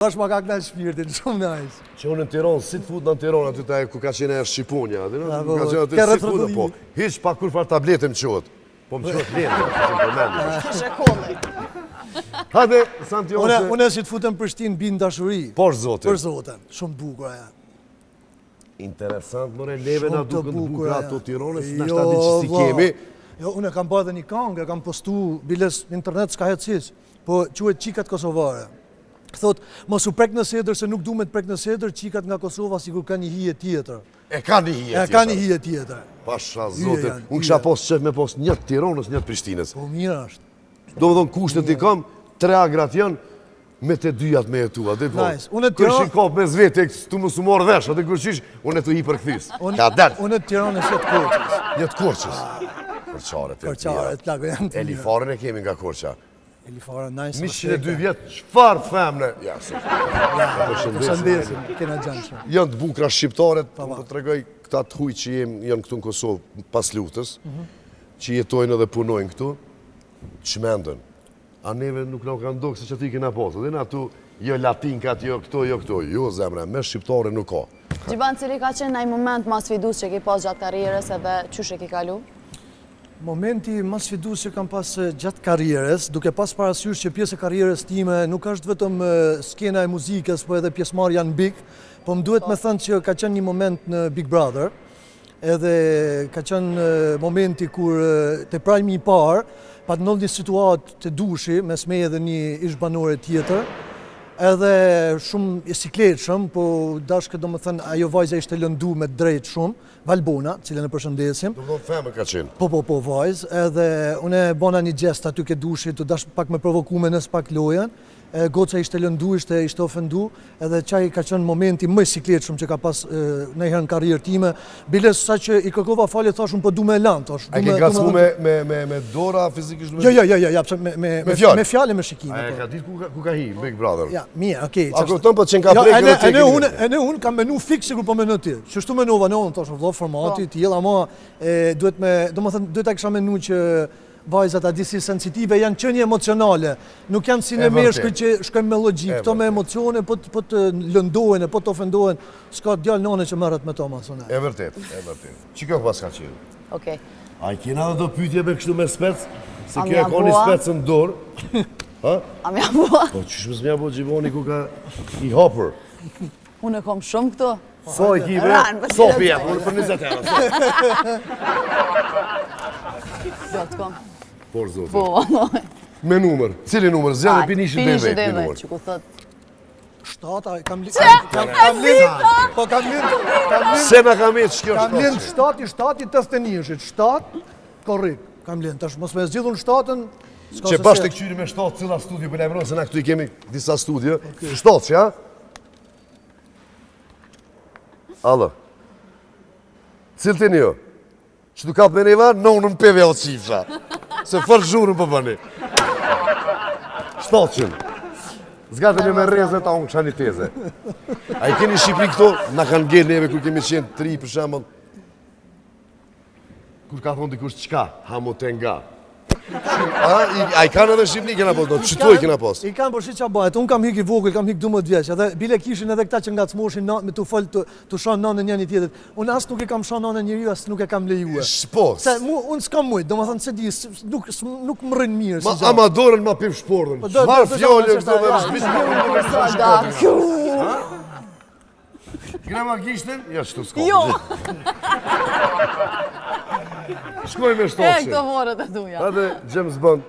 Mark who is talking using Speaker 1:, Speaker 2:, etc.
Speaker 1: Është ma ka knaq shpirtin, shumë nice.
Speaker 2: Që unë në Tiranë, si të fut në Tiranë, aty ta ku ka qenë e Shqiponja, aty në?
Speaker 1: Po,
Speaker 2: Ka qenë aty si të fut, po, hiq pa kur far tabletë më qëtë. Po më qëtë lendë,
Speaker 3: Kishe kollë.
Speaker 2: Hade, Santione...
Speaker 1: Une si të futën Prishtinë bin dashuri.
Speaker 2: Por zotin.
Speaker 1: Për zotin, shumë bukur aja.
Speaker 2: Interesant, more neve na duken bukur ato Tiranës, na
Speaker 1: Jo,
Speaker 2: shtati që si kemi.
Speaker 1: Jo, une kam bërë dhe një kangë, kam postu biles në internet s'ka hetësis, po quhet Qikat Kosovare. Thot, mos u prek në sedër se nuk du me të prek në sedër, qikat nga Kosova sigur ka një hije tjetër.
Speaker 2: E ka një hije tjetër.
Speaker 1: E ka një hije tjetër.
Speaker 2: Pasha zotin, unë kisha pos qef me pos një Tiranës, një Prishtinës.
Speaker 1: Po mirë është.
Speaker 2: Do më thonë kushtet i kam, 3 agrat janë, me të dyjat me jetua.
Speaker 1: Nice.
Speaker 2: Kërëshin kap me zvete, tu më su marrë vesh, atë kërëshish, unë e të hi për këthis. Ka delë.
Speaker 1: Unë të Tiranës jetë Korqës.
Speaker 2: Jetë Korqës. Korqaret e
Speaker 1: Korqaret, plako janë të mirë.
Speaker 2: Elifarën e kemi nga Korqa.
Speaker 1: Elifara, nice.
Speaker 2: 102 vjetë, qëfar femne? Ja, se.
Speaker 1: Përshëndesim, kena gjanë shumë.
Speaker 2: Janë të bukra shqiptaret, po të regoj këta të huj që janë këtu në Kosovë pas luftës, që jetojnë edhe punojnë këtu, çmendën. A neve nuk na kanë ndokë se që ti kena posë, dhe na tu, jo latinkat, jo këto, jo zemre, me shqiptare nuk ka.
Speaker 3: Gjiban, cili ka qenë ai moment ma sfidus që ki pas gjatë karrierës edhe qysh e ki kalu?
Speaker 1: Momenti më sfidus që kam pas gjatë karrierës, duke pas parasysh që pjesë e karrierës time nuk është vetëm skena e muzikës, po edhe pjesëmarrja në Big, po më duhet me thënë që ka qenë një moment në Big Brother, edhe ka qenë momenti kur të prajmi i parë, pa të ndodhur një situatë të dushi, mes meje dhe një ish-banore tjetër, edhe shumë i sikletshëm, po dashke do më thënë ajo vajza ishte lëndu me drejt shumë, Valbona, cilën e përshëndesim.
Speaker 2: Do më femën ka qenë.
Speaker 1: Po, vajzë, edhe une bona një gjest aty ke dushi, të dash pak me provokume nësë pak lojen, goca ishte lëndu, ishte ofendu, edhe qaj ka qenë momenti më sikletshëm që ka pas nejherë në karrierë time, biles sa që i kërkova falje, thash unë po du me lanë, thash.
Speaker 2: A ke gacmu me dora fizikisht?
Speaker 1: Jo, me fjale me shikime.
Speaker 2: A e ka ditë ku ka hi, Big Brother?
Speaker 1: Ja, mirë, okej.
Speaker 2: A këtëm po qenë ka prejkë në të kemë?
Speaker 1: Ene unë kam menu fix sikur po menu ti. Qështu menova në unë, thash, vdo formati, t'jela ma, duhet me, do më thënë, duhet a kisha menu që vajzat a disi sensitive janë qënje emocionale, nuk janë si në meshkë që shkojnë me logjik, këto me emocione, po të lëndohen, po të ofendohen, s'ka djallë nane që merret me to ma sone.
Speaker 2: E vërtet. Që kjo pas ka qenë?
Speaker 3: Okej.
Speaker 2: A i kena dhe do pytje me kështu me spec? Se kjo e ka një spec në dorë.
Speaker 3: A mja bua?
Speaker 2: Po qysh më s'mja bo gjivoni ku ka i hopër?
Speaker 3: Unë e kom shumë këto.
Speaker 2: So e kive, so pjetë, unë për 20 euro.
Speaker 3: Jo, të kom.
Speaker 2: Por zote.
Speaker 3: Po,
Speaker 2: Me numër, cili numër? Zjanë e pinishin dhe vetë një numër.
Speaker 3: që ku thët.
Speaker 1: Shtata, kam lind, po kam lind,
Speaker 2: Se na kam etë shkjo
Speaker 1: kam lind
Speaker 2: shtatë?
Speaker 1: shtati 81-shit, 7, korrik, kam lind, tash mos me zgjidhun shtatën,
Speaker 2: Që bashkë të këqyri me 7 cila studio për lejmëron, se na këtu i kemi disa studio. 7 që, ja? Allo. Cilë të një? Që tu kapë me një varë, në unë në peve o qifra. Se fërë zhurën për bëni. 700. Zgatë një me reze ta unë kësha një teze. A i keni Shqipëri këto, na kanë gjerë neve kur kemi qenë 3 për shemëll. Kur ka thonë dikush qka, hamo të nga. A i kanë edhe Shqipëni kena posë, qëtoj kena posë?
Speaker 1: I kanë përshit qa bëhet, unë kam hik i vogël, kam hik 12 vjeç, edhe bile kishin edhe këta që nga të smoshin me të folë të shanë nanën një tjetët. Unë asë nuk e kam shanë nanën njëri, asë nuk e kam lejue.
Speaker 2: Shpo?
Speaker 1: Se unë s'kam mujtë, do më thënë se di, nuk më rrinë mirë.
Speaker 2: Ma amadorën ma pip shportën. Shmarë fjallë këto dhe rëshbisë. Kena ma gishtin? Ja, qëtu s'ka.
Speaker 3: Jo!
Speaker 2: Shkoj me 700.
Speaker 3: E, këto vorët e duja.
Speaker 2: Hade James Bond.